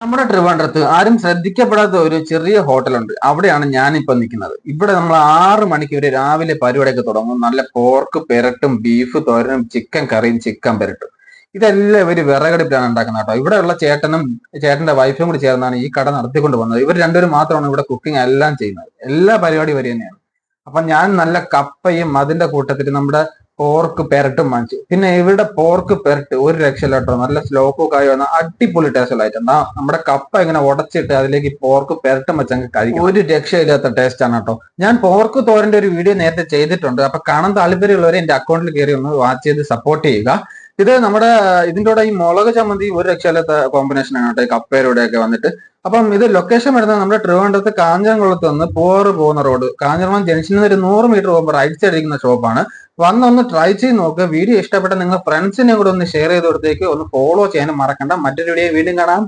നമ്മുടെ ട്രിവാൻഡ്രത്ത് ആരും ശ്രദ്ധിക്കപ്പെടാത്ത ഒരു ചെറിയ ഹോട്ടലുണ്ട്. അവിടെയാണ് ഞാനിപ്പോ നിൽക്കുന്നത്. ഇവിടെ നമ്മൾ 6 മണിക്ക് ഒരു രാവിലെ പരിപാടിയൊക്കെ തുടങ്ങും. നല്ല പോർക്ക് പെരട്ടും ബീഫ് തോരനും ചിക്കൻ കറിയും ചിക്കൻ പെരട്ടും ഇതെല്ലാം ഇവര് വിറകടുപ്പിലാണ് ഉണ്ടാക്കുന്നത് കേട്ടോ. ഇവിടെയുള്ള ചേട്ടനും ചേട്ടന്റെ വൈഫും കൂടി ചേർന്നാണ് ഈ കട നടത്തിക്കൊണ്ട് പോകുന്നത്. ഇവർ രണ്ടുപേരും മാത്രമാണ് ഇവിടെ കുക്കിംഗ് എല്ലാം ചെയ്യുന്നത്. എല്ലാ പരിപാടി ഇവര് തന്നെയാണ്. അപ്പൊ ഞാൻ നല്ല കപ്പയും അതിന്റെ കൂട്ടത്തിൽ നമ്മുടെ പോർക്ക് പെരട്ടും വാങ്ങിച്ചു. പിന്നെ ഇവിടെ പോർക്ക് പെരട്ട് ഒരു രക്ഷയില്ല കേട്ടോ. നല്ല സ്ലോ കുക്ക് ആയി വന്ന അടിപൊളി ടേസ്റ്റ് ആയിട്ട് നമ്മുടെ കപ്പ ഇങ്ങനെ ഉടച്ചിട്ട് അതിലേക്ക് പോർക്ക് പെരട്ടും വെച്ചങ്ങ് കഴിക്കും. ഒരു രക്ഷയില്ലാത്ത ടേസ്റ്റ് ആണ് കേട്ടോ. ഞാൻ പോർക്ക് തോരന്റെ ഒരു വീഡിയോ നേരത്തെ ചെയ്തിട്ടുണ്ട്. അപ്പൊ കാണാൻ താല്പര്യമുള്ളവരെ എന്റെ അക്കൗണ്ടിൽ കയറി ഒന്ന് വാച്ച് ചെയ്ത് സപ്പോർട്ട് ചെയ്യുക. ഇത് നമ്മുടെ ഇതിന്റെ കൂടെ ഈ മുളക് ചമ്മന്തി ഒരു രക്ഷയില്ലാത്ത കോമ്പിനേഷൻ ആണ് കേട്ടോ, ഈ കപ്പയുടെ ഒക്കെ വന്നിട്ട്. അപ്പം ഇത് ലൊക്കേഷൻ വരുന്നത് നമ്മുടെ ട്രിവാൻഡ്രത്ത് കാഞ്ഞിരംകുളത്ത് നിന്ന് പോറ് പോകുന്ന റോഡ്, കാഞ്ഞിരംകുളം ജംഗ്ഷനിൽ നിന്ന് ഒരു 100 മീറ്റർ പോകുമ്പോൾ റൈറ്റ് സൈഡ് ഇരിക്കുന്ന ഷോപ്പാണ്. വന്നൊന്ന് ട്രൈ ചെയ്ത് നോക്കുക. വീഡിയോ ഇഷ്ടപ്പെട്ട നിങ്ങൾ ഫ്രണ്ട്സിനെ കൂടെ ഒന്ന് ഷെയർ ചെയ്ത് കൊടുത്തേക്ക്, ഒന്ന് ഫോളോ ചെയ്യാനും മറക്കണ്ട. മറ്റൊരു വീഡിയോ വീണ്ടും കാണാം.